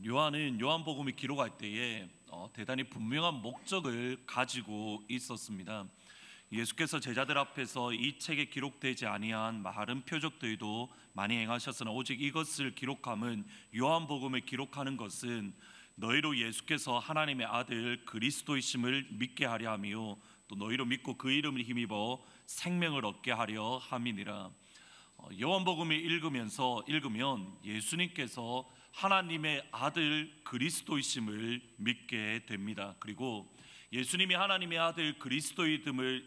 요한은 요한복음을 기록할 때에 대단히 분명한 목적을 가지고 있었습니다. 예수께서 제자들 앞에서 이 책에 기록되지 아니한 많은 표적들도 많이 행하셨으나 오직 이것을 기록함은, 요한복음을 기록하는 것은 너희로 예수께서 하나님의 아들 그리스도이심을 믿게 하려 함이요 또 너희로 믿고 그 이름을 힘입어 생명을 얻게 하려 함이니라. 요한복음을 읽으면 예수님께서 하나님의 아들 그리스도이심을 믿게 됩니다. 그리고 예수님이 하나님의 아들 그리스도임을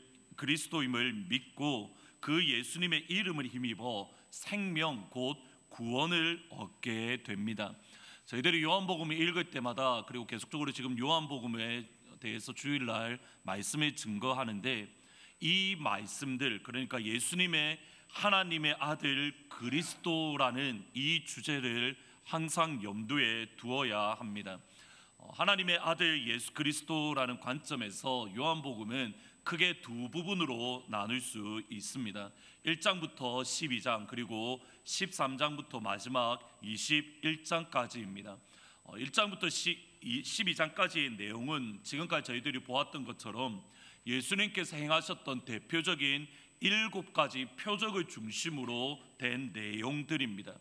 믿고 그 예수님의 이름을 힘입어 생명 곧 구원을 얻게 됩니다. 저희들이 요한복음을 읽을 때마다, 그리고 계속적으로 지금 요한복음에 대해서 주일날 말씀을 증거하는데, 이 말씀들, 그러니까 예수님의 하나님의 아들 그리스도라는 이 주제를 항상 염두에 두어야 합니다. 하나님의 아들 예수 그리스도라는 관점에서 요한복음은 크게 두 부분으로 나눌 수 있습니다. 1장부터 12장 그리고 13장부터 마지막 21장까지입니다. 1장부터 12장까지의 내용은 지금까지 저희들이 보았던 것처럼 예수님께서 행하셨던 대표적인 7가지 표적을 중심으로 된 내용들입니다.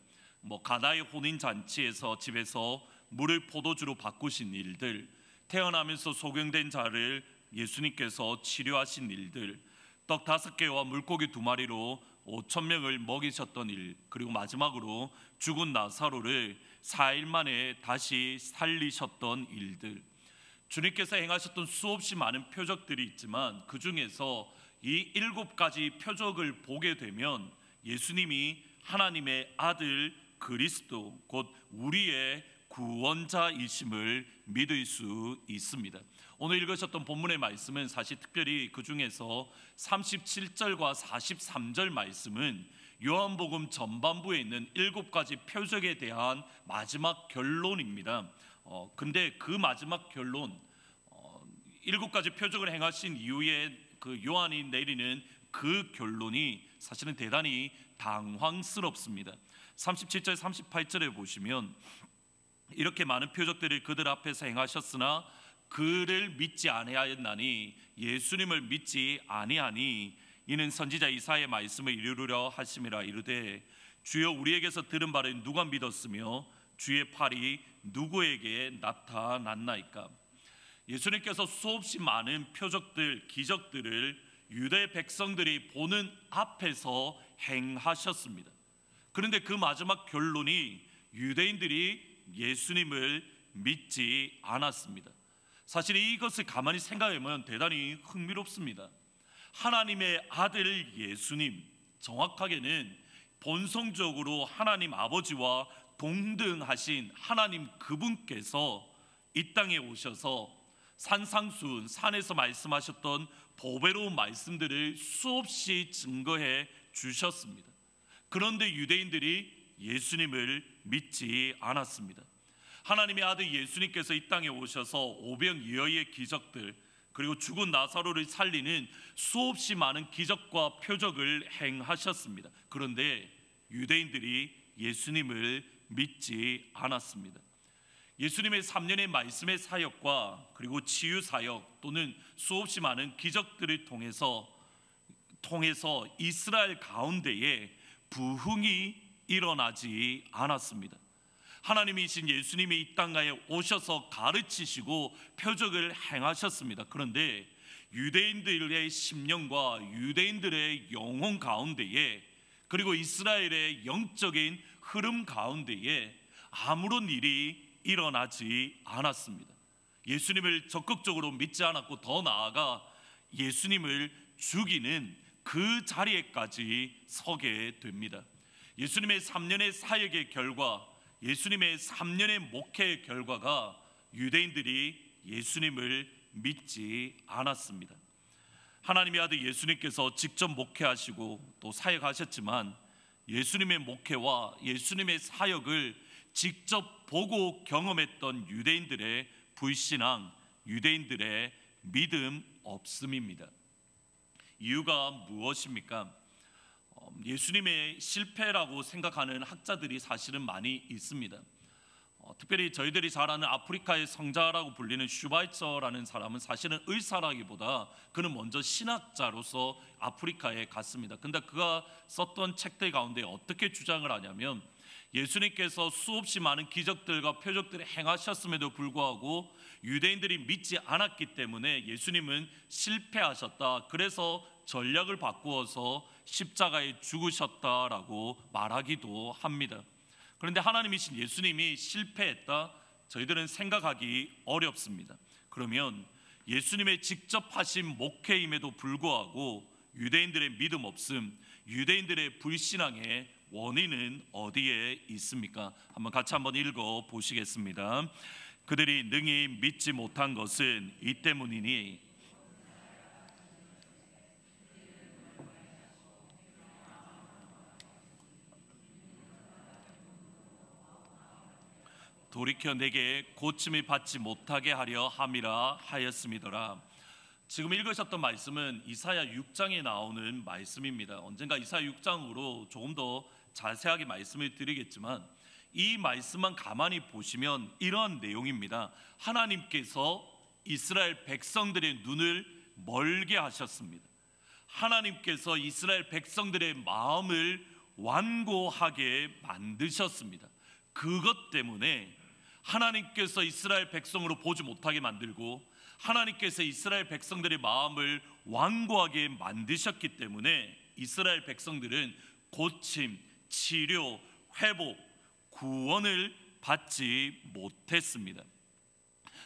가나의 혼인잔치에서 집에서 물을 포도주로 바꾸신 일들, 태어나면서 소경된 자를 예수님께서 치료하신 일들, 떡 5개와 물고기 2마리로 5,000명을 먹이셨던 일, 그리고 마지막으로 죽은 나사로를 4일 만에 다시 살리셨던 일들, 주님께서 행하셨던 수없이 많은 표적들이 있지만 그 중에서 이 7가지 표적을 보게 되면 예수님이 하나님의 아들 그리스도 곧 우리의 구원자이심을 믿을 수 있습니다. 오늘 읽으셨던 본문의 말씀은 사실 특별히 그 중에서 37절과 43절 말씀은 요한복음 전반부에 있는 7가지 표적에 대한 마지막 결론입니다. 근데 그 마지막 결론, 7가지 표적을 행하신 이후에 그 요한이 내리는 그 결론이 사실은 대단히 당황스럽습니다. 37절 38절에 보시면 이렇게 많은 표적들을 그들 앞에서 행하셨으나 그를 믿지 아니하였나니, 예수님을 믿지 아니하니 이는 선지자 이사야의 말씀을 이루려 하심이라. 이르되 주여 우리에게서 들은 바를 누가 믿었으며 주의 팔이 누구에게 나타났나이까. 예수님께서 수없이 많은 표적들, 기적들을 유대 백성들이 보는 앞에서 행하셨습니다. 그런데 그 마지막 결론이 유대인들이 예수님을 믿지 않았습니다. 사실 이것을 가만히 생각해보면 대단히 흥미롭습니다. 하나님의 아들 예수님, 정확하게는 본성적으로 하나님 아버지와 동등하신 하나님 그분께서 이 땅에 오셔서 산상수훈, 산에서 말씀하셨던 보배로운 말씀들을 수없이 증거해 주셨습니다. 그런데 유대인들이 예수님을 믿지 않았습니다. 하나님의 아들 예수님께서 이 땅에 오셔서 오병이어의 기적들, 그리고 죽은 나사로를 살리는 수없이 많은 기적과 표적을 행하셨습니다. 그런데 유대인들이 예수님을 믿지 않았습니다. 예수님의 3년의 말씀의 사역과 그리고 치유 사역 또는 수없이 많은 기적들을 통해서 이스라엘 가운데에 부흥이 일어나지 않았습니다. 하나님이신 예수님이 이 땅에 오셔서 가르치시고 표적을 행하셨습니다. 그런데 유대인들의 심령과 유대인들의 영혼 가운데에, 그리고 이스라엘의 영적인 흐름 가운데에 아무런 일이 일어나지 않았습니다. 예수님을 적극적으로 믿지 않았고, 더 나아가 예수님을 죽이는 그 자리에까지 서게 됩니다. 예수님의 3년의 사역의 결과, 예수님의 3년의 목회의 결과가 유대인들이 예수님을 믿지 않았습니다. 하나님의 아들 예수님께서 직접 목회하시고 또 사역하셨지만 예수님의 목회와 예수님의 사역을 직접 보고 경험했던 유대인들의 불신앙, 유대인들의 믿음 없음입니다. 이유가 무엇입니까? 예수님의 실패라고 생각하는 학자들이 사실은 많이 있습니다. 특별히 저희들이 잘 아는 아프리카의 성자라고 불리는 슈바이처라는 사람은 사실은 의사라기보다 그는 먼저 신학자로서 아프리카에 갔습니다. 근데 그가 썼던 책들 가운데 어떻게 주장을 하냐면, 예수님께서 수없이 많은 기적들과 표적들을 행하셨음에도 불구하고 유대인들이 믿지 않았기 때문에 예수님은 실패하셨다, 그래서 전략을 바꾸어서 십자가에 죽으셨다라고 말하기도 합니다. 그런데 하나님이신 예수님이 실패했다, 저희들은 생각하기 어렵습니다. 그러면 예수님의 직접 하신 목회임에도 불구하고 유대인들의 믿음 없음, 유대인들의 불신앙의 원인은 어디에 있습니까? 같이 한번 읽어 보시겠습니다. 그들이 능히 믿지 못한 것은 이 때문이니 돌이켜 내게 고침을 받지 못하게 하려 함이라 하였음이더라. 지금 읽으셨던 말씀은 이사야 6장에 나오는 말씀입니다. 언젠가 이사야 6장으로 조금 더 자세하게 말씀을 드리겠지만, 이 말씀만 가만히 보시면 이러한 내용입니다. 하나님께서 이스라엘 백성들의 눈을 멀게 하셨습니다. 하나님께서 이스라엘 백성들의 마음을 완고하게 만드셨습니다. 그것 때문에 하나님께서 이스라엘 백성으로 보지 못하게 만들고 하나님께서 이스라엘 백성들의 마음을 완고하게 만드셨기 때문에 이스라엘 백성들은 고침, 치료, 회복, 구원을 받지 못했습니다.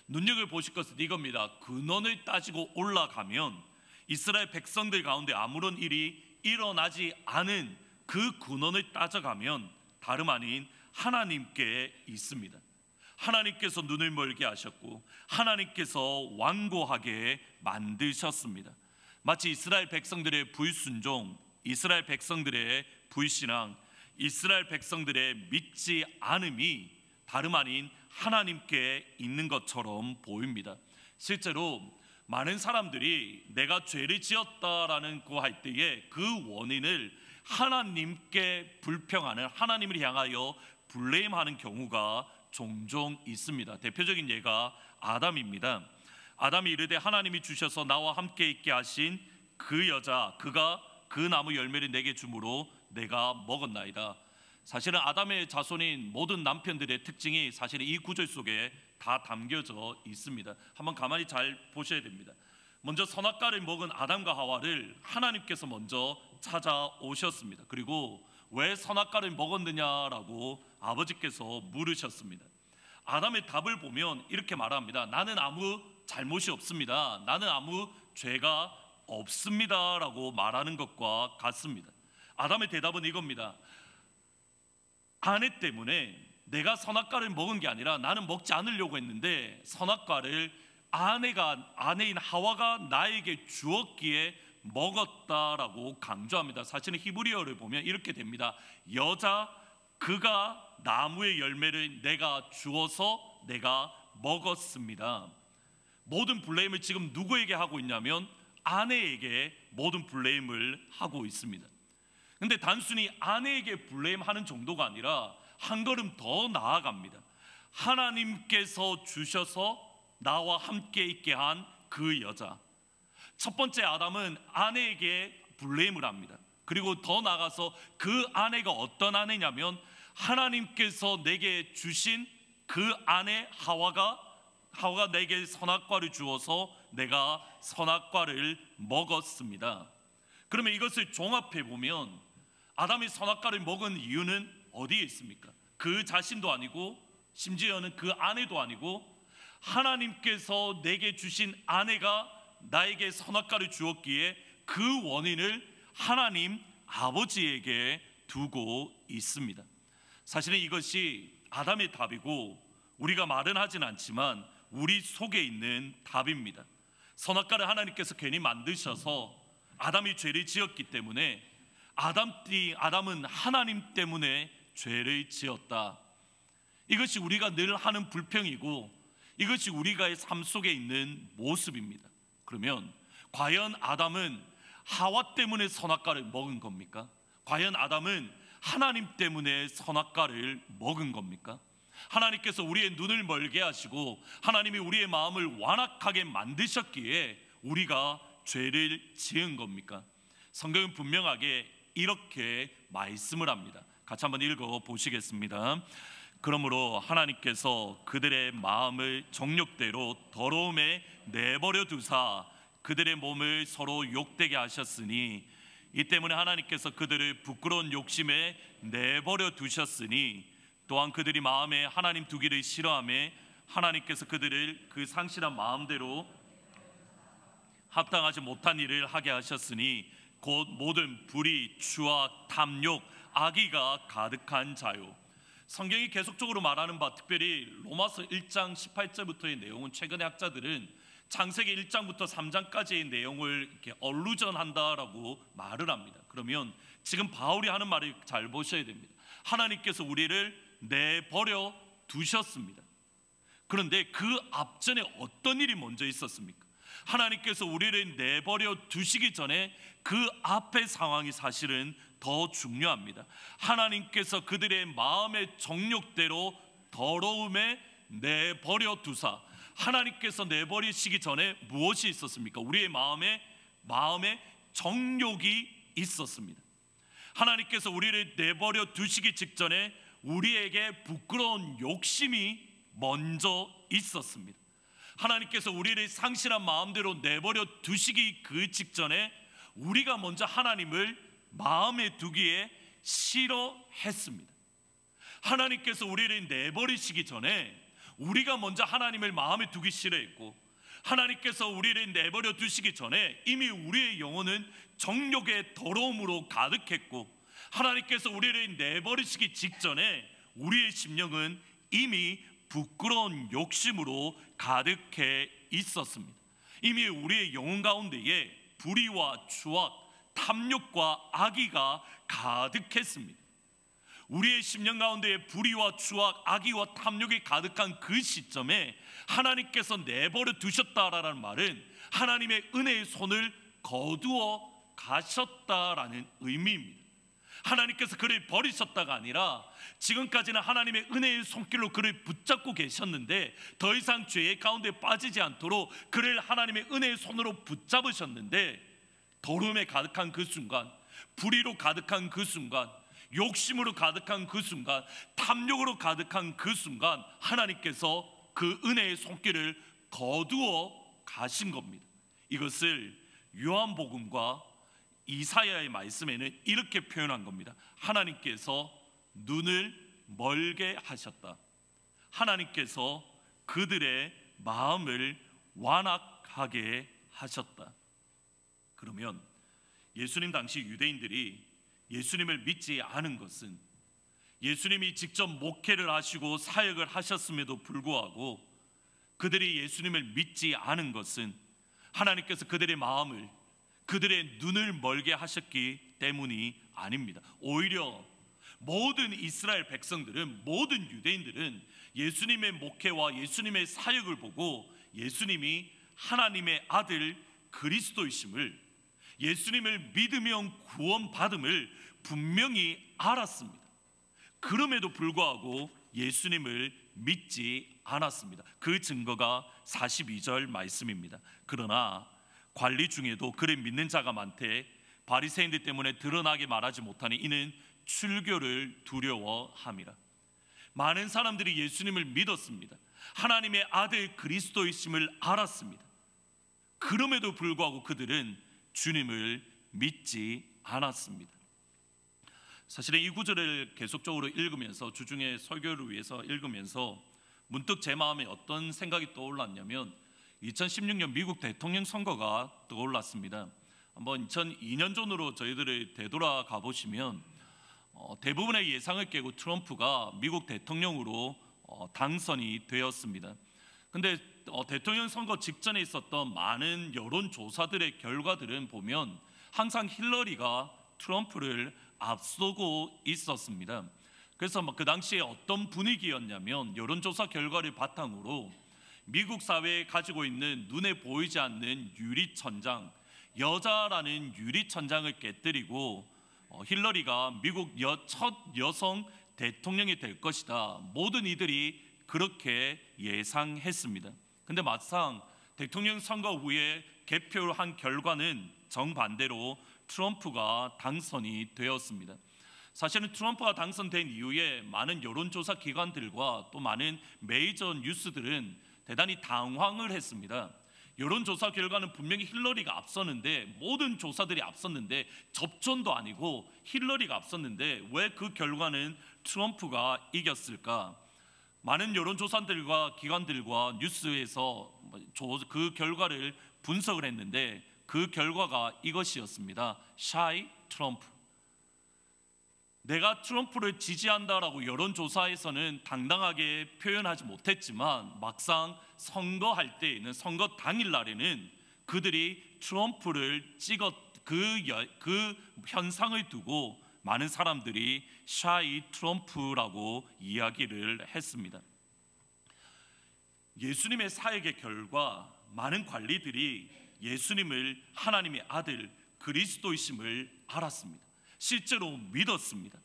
눈여겨보실 것은 이겁니다. 근원을 따지고 올라가면 이스라엘 백성들 가운데 아무런 일이 일어나지 않은 그 근원을 따져가면 다름 아닌 하나님께 있습니다. 하나님께서 눈을 멀게 하셨고 하나님께서 완고하게 만드셨습니다. 마치 이스라엘 백성들의 불순종, 이스라엘 백성들의 불신앙, 이스라엘 백성들의 믿지 않음이 다름 아닌 하나님께 있는 것처럼 보입니다. 실제로 많은 사람들이 내가 죄를 지었다라는 거 할 때에 그 원인을 하나님께 불평하는, 하나님을 향하여 블레임하는 경우가 종종 있습니다. 대표적인 예가 아담입니다. 아담이 이르되 하나님이 주셔서 나와 함께 있게 하신 그 여자, 그가 그 나무 열매를 내게 주므로 내가 먹었나이다. 사실은 아담의 자손인 모든 남편들의 특징이 사실 이 구절 속에 다 담겨져 있습니다. 한번 가만히 잘 보셔야 됩니다. 먼저 선악과를 먹은 아담과 하와를 하나님께서 먼저 찾아오셨습니다. 그리고 왜 선악과를 먹었느냐라고 아버지께서 물으셨습니다. 아담의 답을 보면 이렇게 말합니다. 나는 아무 잘못이 없습니다. 나는 아무 죄가 없습니다 라고 말하는 것과 같습니다. 아담의 대답은 이겁니다. 아내 때문에 내가 선악과를 먹은 게 아니라 나는 먹지 않으려고 했는데 선악과를 아내인 하와가 나에게 주었기에 먹었다라고 강조합니다. 사실은 히브리어를 보면 이렇게 됩니다. 여자, 그가 나무의 열매를 내가 주어서 내가 먹었습니다. 모든 블레임을 지금 누구에게 하고 있냐면 아내에게 모든 블레임을 하고 있습니다. 근데 단순히 아내에게 블레임하는 정도가 아니라 한 걸음 더 나아갑니다. 하나님께서 주셔서 나와 함께 있게 한 그 여자, 첫 번째 아담은 아내에게 블레임을 합니다. 그리고 더 나아가서 그 아내가 어떤 아내냐면 하나님께서 내게 주신 그 아내 하와가 내게 선악과를 주어서 내가 선악과를 먹었습니다. 그러면 이것을 종합해 보면 아담이 선악과를 먹은 이유는 어디에 있습니까? 그 자신도 아니고 심지어는 그 아내도 아니고 하나님께서 내게 주신 아내가 나에게 선악과를 주었기에 그 원인을 하나님 아버지에게 두고 있습니다. 사실은 이것이 아담의 답이고 우리가 말은 하진 않지만 우리 속에 있는 답입니다. 선악과를 하나님께서 괜히 만드셔서 아담이 죄를 지었기 때문에 아담은 하나님 때문에 죄를 지었다. 이것이 우리가 늘 하는 불평이고 이것이 우리가의 삶 속에 있는 모습입니다. 그러면 과연 아담은 하와 때문에 선악과를 먹은 겁니까? 과연 아담은 하나님 때문에 선악과를 먹은 겁니까? 하나님께서 우리의 눈을 멀게 하시고 하나님이 우리의 마음을 완악하게 만드셨기에 우리가 죄를 지은 겁니까? 성경은 분명하게 이렇게 말씀을 합니다. 같이 한번 읽어 보시겠습니다. 그러므로 하나님께서 그들의 마음을 정욕대로 더러움에 내버려 두사 그들의 몸을 서로 욕되게 하셨으니 이 때문에 하나님께서 그들을 부끄러운 욕심에 내버려 두셨으니 또한 그들이 마음에 하나님 두기를 싫어하며 하나님께서 그들을 그 상실한 마음대로 합당하지 못한 일을 하게 하셨으니 곧 모든 불의, 추악, 탐욕, 악의가 가득한 자요. 성경이 계속적으로 말하는 바, 특별히 로마서 1장 18절부터의 내용은 최근의 학자들은 창세기 1장부터 3장까지의 내용을 이렇게 얼루전한다라고 말을 합니다. 그러면 지금 바울이 하는 말을 잘 보셔야 됩니다. 하나님께서 우리를 내버려 두셨습니다. 그런데 그 앞전에 어떤 일이 먼저 있었습니까? 하나님께서 우리를 내버려 두시기 전에 그 앞의 상황이 사실은 더 중요합니다. 하나님께서 그들의 마음의 정욕대로 더러움에 내버려 두사, 하나님께서 내버리시기 전에 무엇이 있었습니까? 우리의 마음에 정욕이 있었습니다. 하나님께서 우리를 내버려 두시기 직전에 우리에게 부끄러운 욕심이 먼저 있었습니다. 하나님께서 우리를 상실한 마음대로 내버려 두시기 그 직전에 우리가 먼저 하나님을 마음에 두기에 싫어했습니다. 하나님께서 우리를 내버리시기 전에 우리가 먼저 하나님을 마음에 두기 싫어했고, 하나님께서 우리를 내버려 두시기 전에 이미 우리의 영혼은 정욕의 더러움으로 가득했고, 하나님께서 우리를 내버리시기 직전에 우리의 심령은 이미 부끄러운 욕심으로 가득해 있었습니다. 이미 우리의 영혼 가운데에 불의와 추악, 탐욕과 악의가 가득했습니다. 우리의 심령 가운데에 불의와 추악, 악의와 탐욕이 가득한 그 시점에 하나님께서 내버려 두셨다라는 말은 하나님의 은혜의 손을 거두어 가셨다라는 의미입니다. 하나님께서 그를 버리셨다가 아니라 지금까지는 하나님의 은혜의 손길로 그를 붙잡고 계셨는데 더 이상 죄의 가운데 빠지지 않도록 그를 하나님의 은혜의 손으로 붙잡으셨는데, 더러움에 가득한 그 순간, 불의로 가득한 그 순간, 욕심으로 가득한 그 순간, 탐욕으로 가득한 그 순간 하나님께서 그 은혜의 손길을 거두어 가신 겁니다. 이것을 요한복음과 이사야의 말씀에는 이렇게 표현한 겁니다. 하나님께서 눈을 멀게 하셨다. 하나님께서 그들의 마음을 완악하게 하셨다. 그러면 예수님 당시 유대인들이 예수님을 믿지 않은 것은, 예수님이 직접 목회를 하시고 사역을 하셨음에도 불구하고 그들이 예수님을 믿지 않은 것은 하나님께서 그들의 마음을, 그들의 눈을 멀게 하셨기 때문이 아닙니다. 오히려 모든 이스라엘 백성들은, 모든 유대인들은 예수님의 목회와 예수님의 사역을 보고 예수님이 하나님의 아들 그리스도이심을, 예수님을 믿으면 구원받음을 분명히 알았습니다. 그럼에도 불구하고 예수님을 믿지 않았습니다. 그 증거가 42절 말씀입니다. 그러나 관리 중에도 그를 믿는 자가 많되 바리새인들 때문에 드러나게 말하지 못하니 이는 출교를 두려워함이라. 많은 사람들이 예수님을 믿었습니다. 하나님의 아들 그리스도이심을 알았습니다. 그럼에도 불구하고 그들은 주님을 믿지 않았습니다. 사실은 이 구절을 계속적으로 읽으면서, 주중에 설교를 위해서 읽으면서 문득 제 마음에 어떤 생각이 떠올랐냐면 2016년 미국 대통령 선거가 떠올랐습니다. 한번 2002년 전으로 저희들을 되돌아가 보시면 대부분의 예상을 깨고 트럼프가 미국 대통령으로 당선이 되었습니다. 근데 대통령 선거 직전에 있었던 많은 여론조사들의 결과들은 보면 항상 힐러리가 트럼프를 앞서고 있었습니다. 그래서 그 당시에 어떤 분위기였냐면, 여론조사 결과를 바탕으로 미국 사회에 가지고 있는 눈에 보이지 않는 유리천장, 여자라는 유리천장을 깨뜨리고 힐러리가 미국 첫 여성 대통령이 될 것이다. 모든 이들이 그렇게 예상했습니다. 근데 막상 대통령 선거 후에 개표한 결과는 정반대로 트럼프가 당선이 되었습니다. 사실은 트럼프가 당선된 이후에 많은 여론조사 기관들과 또 많은 메이저 뉴스들은 대단히 당황을 했습니다. 여론조사 결과는 분명히 힐러리가 앞섰는데, 모든 조사들이 앞섰는데, 접전도 아니고 힐러리가 앞섰는데 왜 그 결과는 트럼프가 이겼을까? 많은 여론조사들과 기관들과 뉴스에서 그 결과를 분석을 했는데 그 결과가 이것이었습니다. 샤이 트럼프. 내가 트럼프를 지지한다라고 여론조사에서는 당당하게 표현하지 못했지만 막상 선거할 때에는, 선거 당일날에는 그들이 트럼프를 그 현상을 두고 많은 사람들이 샤이 트럼프라고 이야기를 했습니다. 예수님의 사역의 결과 많은 관리들이 예수님을 하나님의 아들 그리스도이심을 알았습니다. 실제로 믿었습니다.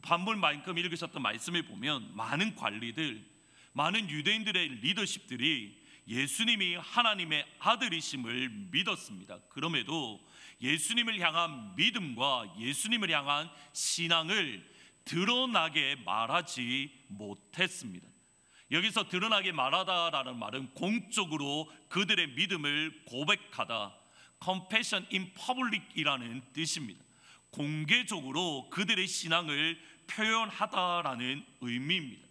반복만큼 읽으셨던 말씀을 보면 많은 관리들, 많은 유대인들의 리더십들이 예수님이 하나님의 아들이심을 믿었습니다. 그럼에도 예수님을 향한 믿음과 예수님을 향한 신앙을 드러나게 말하지 못했습니다. 여기서 드러나게 말하다라는 말은 공적으로 그들의 믿음을 고백하다, confession in public이라는 뜻입니다. 공개적으로 그들의 신앙을 표현하다라는 의미입니다.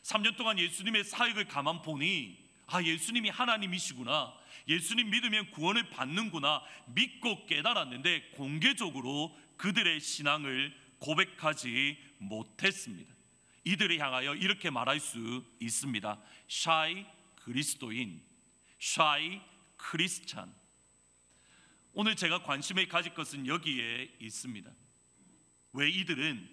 3년 동안 예수님의 사역을 가만 보니 예수님이 하나님이시구나, 예수님 믿으면 구원을 받는구나 믿고 깨달았는데 공개적으로 그들의 신앙을 고백하지 못했습니다. 이들을 향하여 이렇게 말할 수 있습니다. 샤이 그리스도인, 샤이 크리스찬. 오늘 제가 관심을 가질 것은 여기에 있습니다. 왜 이들은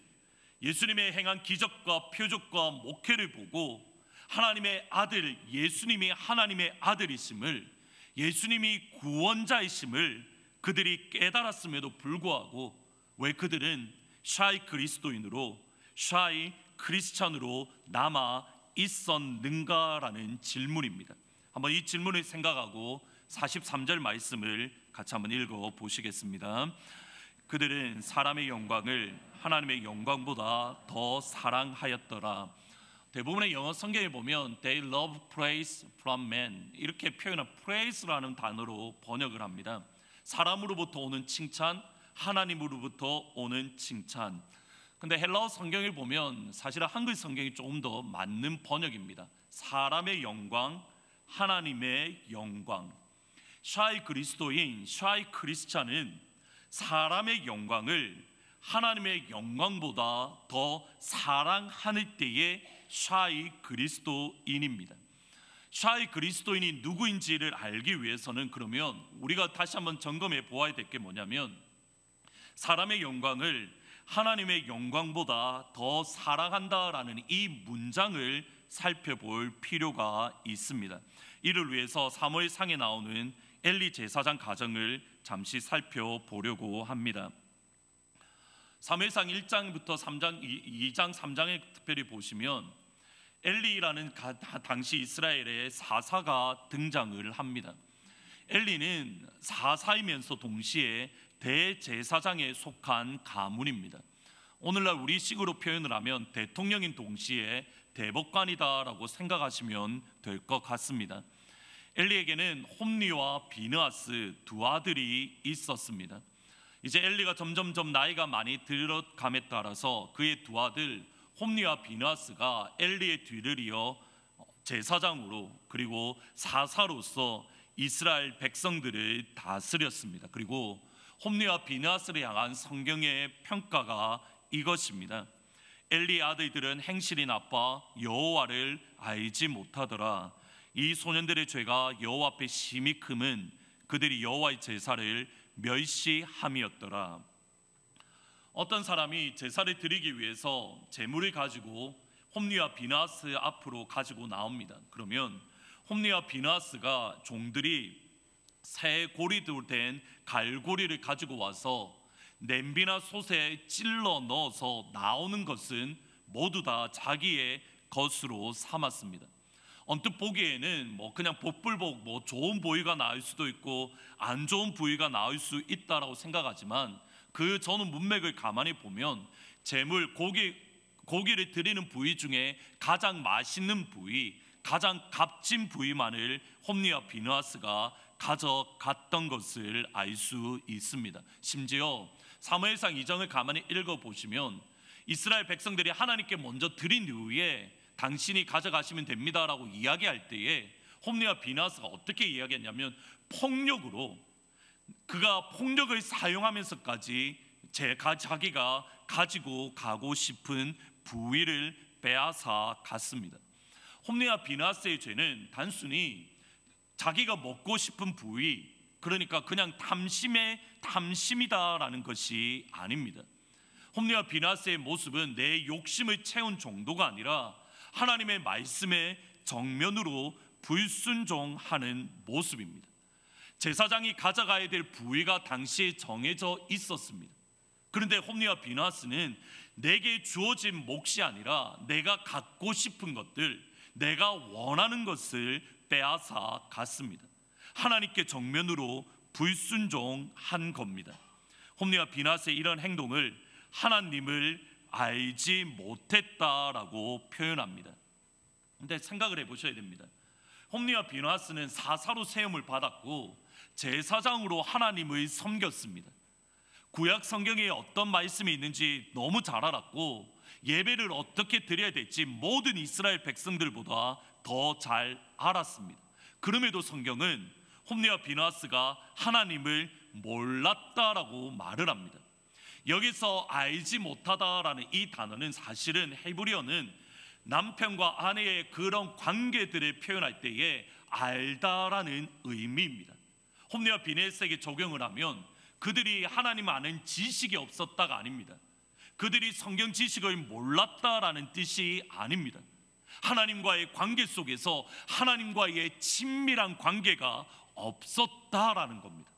예수님의 행한 기적과 표적과 목회를 보고 하나님의 아들, 예수님이 하나님의 아들이심을, 예수님이 구원자이심을 그들이 깨달았음에도 불구하고 왜 그들은 샤이 그리스도인으로, 샤이 크리스찬으로 남아 있었는가라는 질문입니다. 한번 이 질문을 생각하고 43절 말씀을 같이 한번 읽어 보시겠습니다. 그들은 사람의 영광을 하나님의 영광보다 더 사랑하였더라. 대부분의 영어 성경에 보면 They love praise from men 이렇게 표현한 praise라는 단어로 번역을 합니다. 사람으로부터 오는 칭찬, 하나님으로부터 오는 칭찬. 근데 헬라어 성경을 보면 사실은 한글 성경이 조금 더 맞는 번역입니다. 사람의 영광, 하나님의 영광. 샤이 그리스도인, 샤이 크리스찬은 사람의 영광을 하나님의 영광보다 더 사랑하는 때에 샤이 그리스도인입니다. 샤이 그리스도인이 누구인지를 알기 위해서는 그러면 우리가 다시 한번 점검해 보아야 될 게 뭐냐면 사람의 영광을 하나님의 영광보다 더 사랑한다라는 이 문장을 살펴볼 필요가 있습니다. 이를 위해서 사무엘상에 나오는 엘리 제사장 가정을 잠시 살펴보려고 합니다. 사무엘상 1장부터 3장, 2장, 3장에 특별히 보시면 엘리라는 당시 이스라엘의 사사가 등장을 합니다. 엘리는 사사이면서 동시에 대제사장에 속한 가문입니다. 오늘날 우리식으로 표현을 하면 대통령인 동시에 대법관이다라고 생각하시면 될 것 같습니다. 엘리에게는 홈리와 비느하스 두 아들이 있었습니다. 이제 엘리가 점점점 나이가 많이 들어감에 따라서 그의 두 아들 홈리와 비느하스가 엘리의 뒤를 이어 제사장으로 그리고 사사로서 이스라엘 백성들을 다스렸습니다. 그리고 홈리와 비느하스를 향한 성경의 평가가 이것입니다. 엘리의 아들들은 행실이 나빠 여호와를 알지 못하더라. 이 소년들의 죄가 여호와 앞에 심히 크면 그들이 여호와의 제사를 멸시함이었더라. 어떤 사람이 제사를 드리기 위해서 제물을 가지고 홈리와 비느하스 앞으로 가지고 나옵니다. 그러면 홈리와 비느하스가 종들이 새 고리도 된 갈고리를 가지고 와서 냄비나 솥에 찔러 넣어서 나오는 것은 모두 다 자기의 것으로 삼았습니다. 언뜻 보기에는 그냥 복불복 좋은 부위가 나올 수도 있고 안 좋은 부위가 나올 수 있다라고 생각하지만 그 저는 문맥을 가만히 보면 제물 고기를 드리는 부위 중에 가장 맛있는 부위, 가장 값진 부위만을 홈리와 비느하스가 가져갔던 것을 알 수 있습니다. 심지어 사무엘상 2장을 가만히 읽어보시면 이스라엘 백성들이 하나님께 먼저 드린 이후에 당신이 가져가시면 됩니다라고 이야기할 때에 홈리와 비느하스가 어떻게 이야기했냐면 그가 폭력을 사용하면서까지 자기가 가지고 가고 싶은 부위를 빼앗아 갔습니다. 홈리와 비느하스의 죄는 단순히 자기가 먹고 싶은 부위, 그러니까 그냥 탐심이다라는 것이 아닙니다. 홈리와 비느하스의 모습은 내 욕심을 채운 정도가 아니라 하나님의 말씀에 정면으로 불순종하는 모습입니다. 제사장이 가져가야 될 부위가 당시에 정해져 있었습니다. 그런데 홈리와 비느하스는 내게 주어진 몫이 아니라 내가 갖고 싶은 것들, 내가 원하는 것을 빼앗아 갔습니다. 하나님께 정면으로 불순종한 겁니다. 홈리와 비느하스의 이런 행동을 하나님을 알지 못했다라고 표현합니다. 근데 생각을 해보셔야 됩니다. 홈리와 비느하스는 사사로 세움을 받았고 제사장으로 하나님을 섬겼습니다. 구약 성경에 어떤 말씀이 있는지 너무 잘 알았고 예배를 어떻게 드려야 될지 모든 이스라엘 백성들보다 더 잘 알았습니다. 그럼에도 성경은 홈리와 비느하스가 하나님을 몰랐다라고 말을 합니다. 여기서 알지 못하다라는 이 단어는 사실은 헤브리어는 남편과 아내의 그런 관계들을 표현할 때에 알다라는 의미입니다. 홈리와 비느하스에게 적용을 하면 그들이 하나님 아는 지식이 없었다가 아닙니다. 그들이 성경 지식을 몰랐다라는 뜻이 아닙니다. 하나님과의 관계 속에서 하나님과의 친밀한 관계가 없었다라는 겁니다.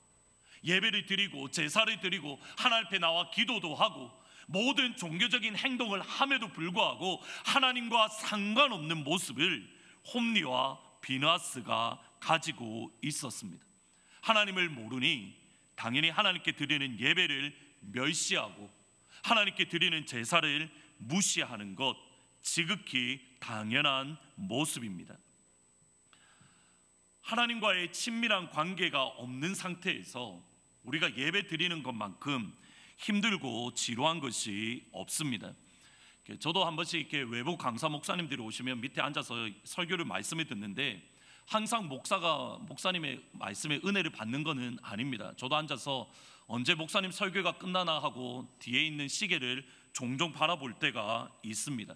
예배를 드리고 제사를 드리고 하나님 앞에 나와 기도도 하고 모든 종교적인 행동을 함에도 불구하고 하나님과 상관없는 모습을 홈리와 비느하스가 가지고 있었습니다. 하나님을 모르니 당연히 하나님께 드리는 예배를 멸시하고 하나님께 드리는 제사를 무시하는 것, 지극히 당연한 모습입니다. 하나님과의 친밀한 관계가 없는 상태에서 우리가 예배 드리는 것만큼 힘들고 지루한 것이 없습니다. 저도 한 번씩 이렇게 외부 강사 목사님들이 오시면 밑에 앉아서 설교를 말씀을 듣는데 항상 목사님의 말씀에 은혜를 받는 것은 아닙니다. 저도 앉아서 언제 목사님 설교가 끝나나 하고 뒤에 있는 시계를 종종 바라볼 때가 있습니다.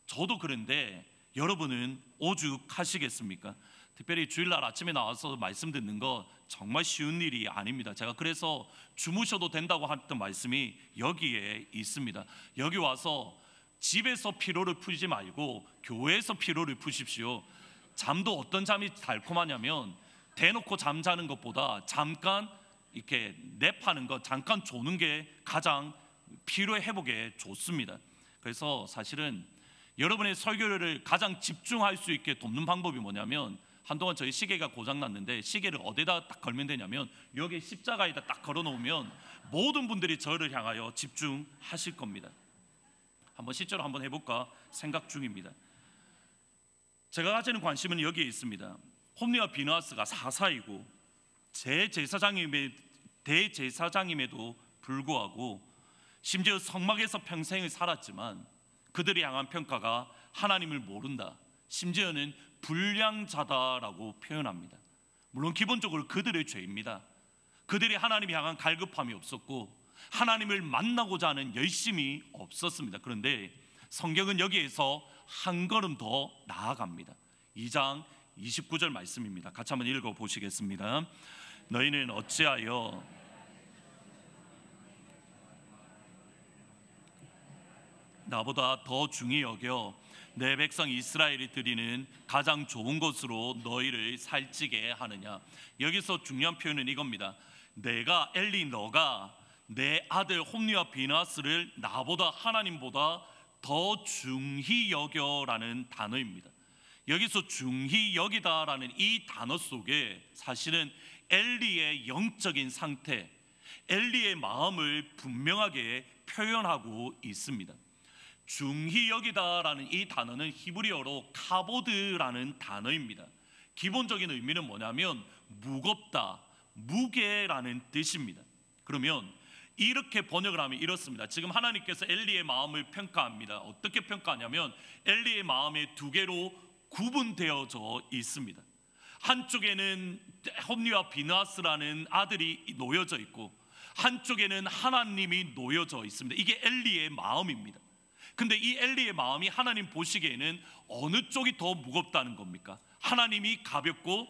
저도 그런데 여러분은 오죽하시겠습니까? 특별히 주일날 아침에 나와서 말씀 듣는 거 정말 쉬운 일이 아닙니다. 제가 그래서 주무셔도 된다고 했던 말씀이 여기에 있습니다. 여기 와서 집에서 피로를 풀지 말고 교회에서 피로를 푸십시오. 잠도 어떤 잠이 달콤하냐면 대놓고 잠자는 것보다 잠깐 이렇게 냅하는 것, 잠깐 조는 게 가장 피로 회복에 좋습니다. 그래서 사실은 여러분의 설교를 가장 집중할 수 있게 돕는 방법이 뭐냐면 한동안 저희 시계가 고장났는데 시계를 어디다 딱 걸면 되냐면 여기 십자가에다 딱 걸어놓으면 모든 분들이 저를 향하여 집중하실 겁니다. 한번 실제로 한번 해볼까 생각 중입니다. 제가 가지는 관심은 여기에 있습니다. 홈리와 비느하스가 사사이고 대제사장임에도 불구하고 심지어 성막에서 평생을 살았지만 그들이 향한 평가가 하나님을 모른다, 심지어는 불량자다라고 표현합니다. 물론 기본적으로 그들의 죄입니다. 그들이 하나님을 향한 갈급함이 없었고 하나님을 만나고자 하는 열심이 없었습니다. 그런데 성경은 여기에서 한 걸음 더 나아갑니다. 2장 29절 말씀입니다. 같이 한번 읽어보시겠습니다. 너희는 어찌하여 나보다 더 중히 여겨 내 백성 이스라엘이 드리는 가장 좋은 것으로 너희를 살찌게 하느냐. 여기서 중요한 표현은 이겁니다. 너가 내 아들 홈리와 비느하스를 나보다, 하나님보다 더 중히 여겨라는 단어입니다. 여기서 중히 여기다라는 이 단어 속에 사실은 엘리의 영적인 상태, 엘리의 마음을 분명하게 표현하고 있습니다. 중히 여기다라는 이 단어는 히브리어로 카보드라는 단어입니다. 기본적인 의미는 뭐냐면 무겁다, 무게라는 뜻입니다. 그러면 이렇게 번역을 하면 이렇습니다. 지금 하나님께서 엘리의 마음을 평가합니다. 어떻게 평가하냐면 엘리의 마음이 두 개로 구분되어져 있습니다. 한쪽에는 홈리와 비느하스라는 아들이 놓여져 있고 한쪽에는 하나님이 놓여져 있습니다. 이게 엘리의 마음입니다. 근데 이 엘리의 마음이 하나님 보시기에는 어느 쪽이 더 무겁다는 겁니까? 하나님이 가볍고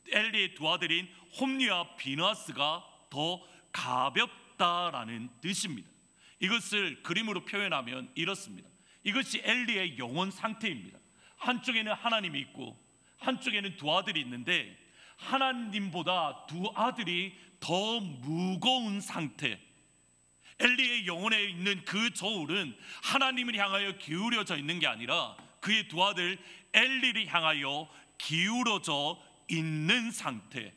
엘리의 두 아들인 홈리와 비느하스가 더 가볍다라는 뜻입니다. 이것을 그림으로 표현하면 이렇습니다. 이것이 엘리의 영혼 상태입니다. 한쪽에는 하나님이 있고 한쪽에는 두 아들이 있는데 하나님보다 두 아들이 더 무거운 상태. 엘리의 영혼에 있는 그 저울은 하나님을 향하여 기울여져 있는 게 아니라 그의 두 아들 엘리를 향하여 기울어져 있는 상태.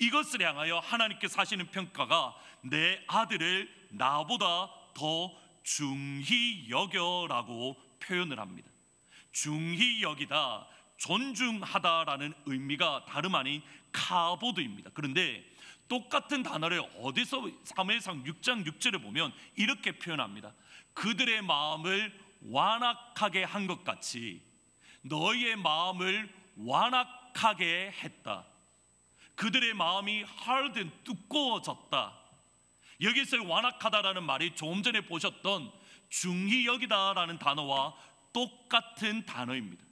이것을 향하여 하나님께서 하시는 평가가 내 아들을 나보다 더 중히 여겨라고 표현을 합니다. 중히 여기다, 존중하다라는 의미가 다름 아닌 카보드입니다. 그런데 똑같은 단어를 어디서 사무엘상 6장 6절에 보면 이렇게 표현합니다. 그들의 마음을 완악하게 한 것 같이 너희의 마음을 완악하게 했다. 그들의 마음이 hardened, 두꺼워졌다. 여기서 완악하다라는 말이 조금 전에 보셨던 중히 여기다라는 단어와 똑같은 단어입니다.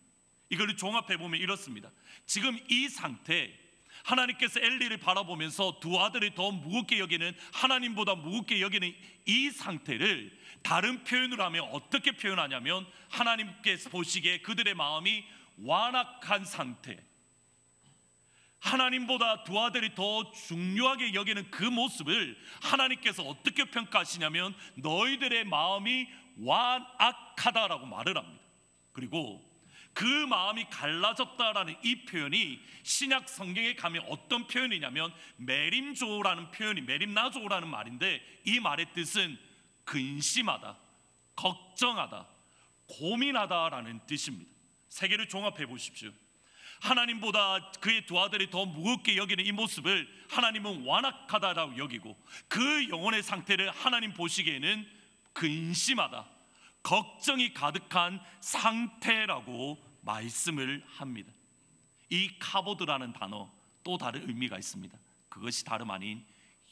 이걸 종합해 보면 이렇습니다. 지금 이 상태, 하나님께서 엘리를 바라보면서 두 아들이 더 무겁게 여기는, 하나님보다 무겁게 여기는 이 상태를 다른 표현으로 하면 어떻게 표현하냐면 하나님께서 보시기에 그들의 마음이 완악한 상태, 하나님보다 두 아들이 더 중요하게 여기는 그 모습을 하나님께서 어떻게 평가하시냐면 너희들의 마음이 완악하다라고 말을 합니다. 그리고 그 마음이 갈라졌다라는 이 표현이 신약 성경에 가면 어떤 표현이냐면 메림조라는 표현이, 메림나조라는 말인데 이 말의 뜻은 근심하다, 걱정하다, 고민하다라는 뜻입니다. 세 개를 종합해 보십시오. 하나님보다 그의 두 아들이 더 무겁게 여기는 이 모습을 하나님은 완악하다라고 여기고 그 영혼의 상태를 하나님 보시기에는 근심하다, 걱정이 가득한 상태라고 말씀을 합니다. 이 카보드라는 단어 또 다른 의미가 있습니다. 그것이 다름 아닌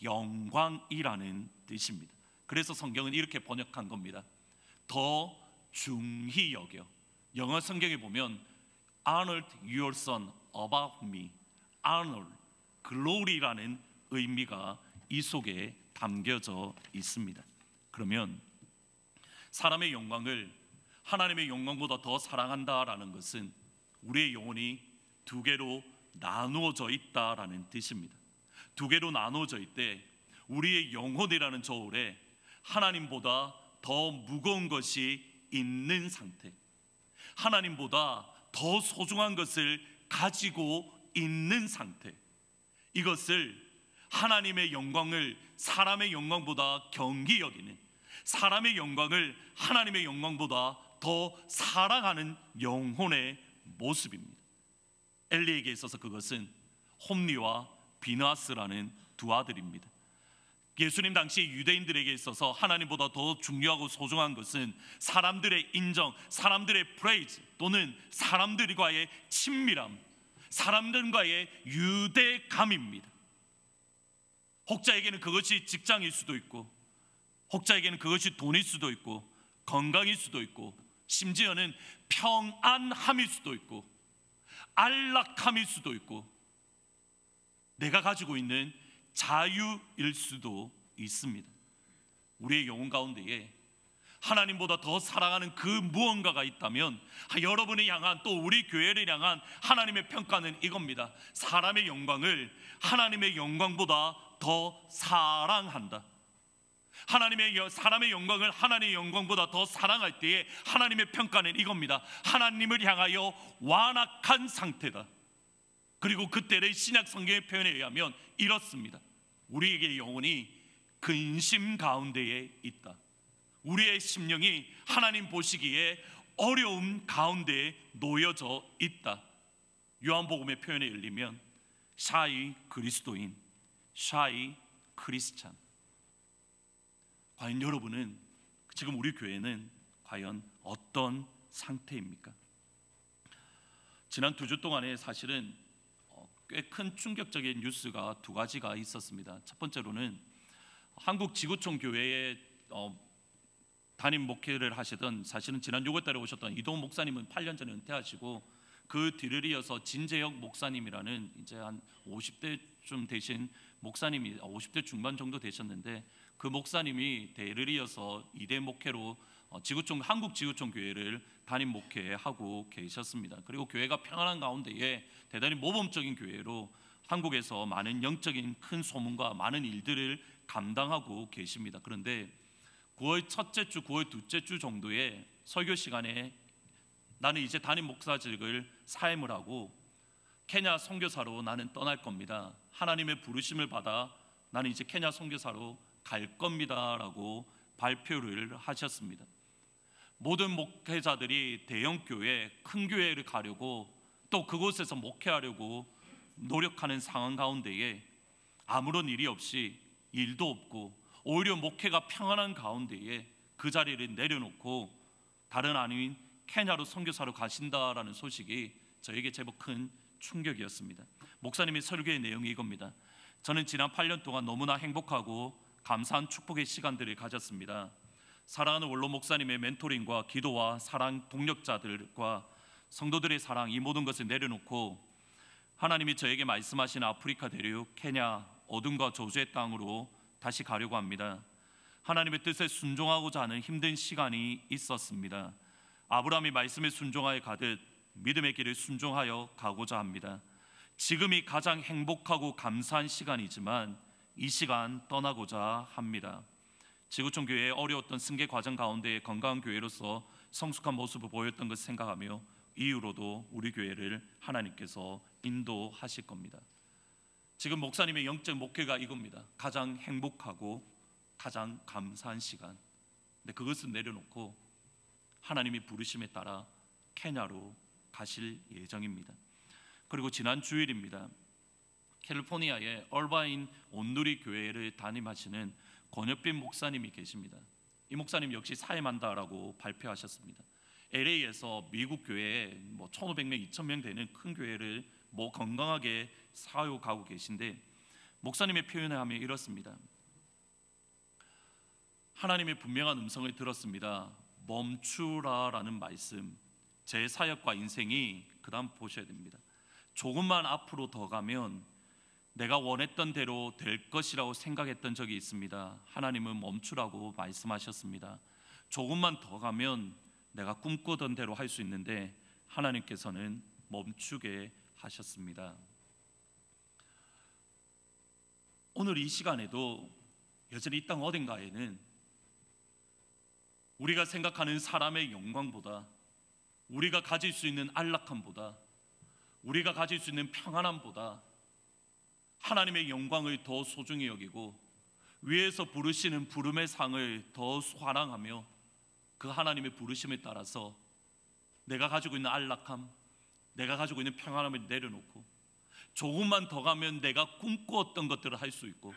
영광이라는 뜻입니다. 그래서 성경은 이렇게 번역한 겁니다. 더 중히 여겨. 영어 성경에 보면 honored your son above me, honor, glory라는 의미가 이 속에 담겨져 있습니다. 그러면 사람의 영광을 하나님의 영광보다 더 사랑한다라는 것은 우리의 영혼이 두 개로 나누어져 있다라는 뜻입니다. 두 개로 나누어져 있대 우리의 영혼이라는 저울에 하나님보다 더 무거운 것이 있는 상태, 하나님보다 더 소중한 것을 가지고 있는 상태, 이것을 하나님의 영광을 사람의 영광보다 경히 여기는, 사람의 영광을 하나님의 영광보다 더 사랑하는 영혼의 모습입니다. 엘리에게 있어서 그것은 홈리와 비느하스라는 두 아들입니다. 예수님 당시 유대인들에게 있어서 하나님보다 더 중요하고 소중한 것은 사람들의 인정, 사람들의 프레이즈 또는 사람들과의 친밀함, 사람들과의 유대감입니다. 혹자에게는 그것이 직장일 수도 있고, 혹자에게는 그것이 돈일 수도 있고, 건강일 수도 있고, 심지어는 평안함일 수도 있고, 안락함일 수도 있고, 내가 가지고 있는 자유일 수도 있습니다. 우리의 영혼 가운데에 하나님보다 더 사랑하는 그 무언가가 있다면 여러분을 향한, 또 우리 교회를 향한 하나님의 평가는 이겁니다. 사람의 영광을 하나님의 영광보다 더 사랑한다. 사람의 영광을 하나님의 영광보다 더 사랑할 때에 하나님의 평가는 이겁니다. 하나님을 향하여 완악한 상태다. 그리고 그때의 신약 성경의 표현에 의하면 이렇습니다. 우리에게 영혼이 근심 가운데에 있다. 우리의 심령이 하나님 보시기에 어려움 가운데에 놓여져 있다. 요한복음의 표현에 의리면 샤이 그리스도인, 샤이 크리스찬. 과연 여러분은, 지금 우리 교회는 과연 어떤 상태입니까? 지난 2주 동안에 사실은 꽤 큰 충격적인 뉴스가 2가지가 있었습니다. 첫 번째로는 한국 지구촌 교회에 담임 목회를 하시던, 사실은 지난 6월달에 오셨던 이동훈 목사님은 8년 전에 은퇴하시고 그 뒤를 이어서 진재혁 목사님이라는 이제 한 50대쯤 되신 목사님이, 50대 중반 정도 되셨는데 그 목사님이 대를 이어서 2대 목회로 한국 지구촌 교회를 담임 목회하고 계셨습니다. 그리고 교회가 평안한 가운데에 대단히 모범적인 교회로 한국에서 많은 영적인 큰 소문과 많은 일들을 감당하고 계십니다. 그런데 9월 첫째 주, 9월 둘째 주 정도에 설교 시간에 나는 이제 담임 목사직을 사임을 하고 케냐 선교사로 나는 떠날 겁니다. 하나님의 부르심을 받아 나는 이제 케냐 선교사로 갈 겁니다라고 발표를 하셨습니다. 모든 목회자들이 대형 교회, 큰 교회를 가려고 또 그곳에서 목회하려고 노력하는 상황 가운데에 아무런 일이 없이, 일도 없고 오히려 목회가 평안한 가운데에 그 자리를 내려놓고 다른 아닌 케냐로 선교사로 가신다라는 소식이 저에게 제법 큰 충격이었습니다. 목사님의 설교의 내용이 이겁니다. 저는 지난 8년 동안 너무나 행복하고 감사한 축복의 시간들을 가졌습니다. 사랑하는 원로 목사님의 멘토링과 기도와 사랑 동력자들과 성도들의 사랑, 이 모든 것을 내려놓고 하나님이 저에게 말씀하신 아프리카 대륙 케냐 어둠과 저주의 땅으로 다시 가려고 합니다. 하나님의 뜻에 순종하고자 하는 힘든 시간이 있었습니다. 아브라함이 말씀에 순종하여 가듯 믿음의 길을 순종하여 가고자 합니다. 지금이 가장 행복하고 감사한 시간이지만 이 시간 떠나고자 합니다. 지구촌 교회의 어려웠던 승계 과정 가운데 건강한 교회로서 성숙한 모습을 보였던 것을 생각하며 이후로도 우리 교회를 하나님께서 인도하실 겁니다. 지금 목사님의 영적 목회가 이겁니다. 가장 행복하고 가장 감사한 시간. 근데 그것을 내려놓고 하나님이 부르심에 따라 케냐로 가실 예정입니다. 그리고 지난 주일입니다. 캘리포니아의 얼바인 온누리 교회를 담임하시는 권혁빈 목사님이 계십니다. 이 목사님 역시 사임한다라고 발표하셨습니다. LA에서 미국 교회에 1,500명, 2,000명 되는 큰 교회를 건강하게 사역하고 계신데 목사님의 표현을 하면 이렇습니다. 하나님의 분명한 음성을 들었습니다. 멈추라라는 말씀. 제 사역과 인생이 그 다음 보셔야 됩니다. 조금만 앞으로 더 가면 내가 원했던 대로 될 것이라고 생각했던 적이 있습니다. 하나님은 멈추라고 말씀하셨습니다. 조금만 더 가면 내가 꿈꾸던 대로 할 수 있는데 하나님께서는 멈추게 하셨습니다. 오늘 이 시간에도 여전히 이 땅 어딘가에는 우리가 생각하는 사람의 영광보다, 우리가 가질 수 있는 안락함보다, 우리가 가질 수 있는 평안함보다 하나님의 영광을 더 소중히 여기고 위에서 부르시는 부름의 상을 더 사랑하며 그 하나님의 부르심에 따라서 내가 가지고 있는 안락함, 내가 가지고 있는 평안함을 내려놓고 조금만 더 가면 내가 꿈꾸었던 것들을 할 수 있고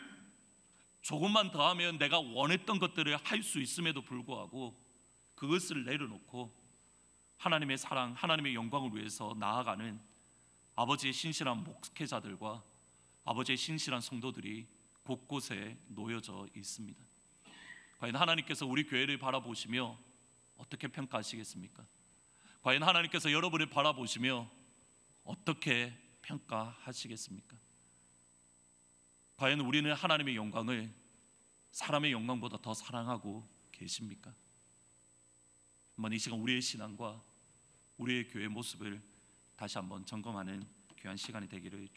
조금만 더 하면 내가 원했던 것들을 할 수 있음에도 불구하고 그것을 내려놓고 하나님의 사랑, 하나님의 영광을 위해서 나아가는 아버지의 신실한 목회자들과 아버지의 신실한 성도들이 곳곳에 놓여져 있습니다. 과연 하나님께서 우리 교회를 바라보시며 어떻게 평가하시겠습니까? 과연 하나님께서 여러분을 바라보시며 어떻게 평가하시겠습니까? 과연 우리는 하나님의 영광을 사람의 영광보다 더 사랑하고 계십니까? 한번 이 시간 우리의 신앙과 우리의 교회 모습을 다시 한번 점검하는 귀한 시간이 되기를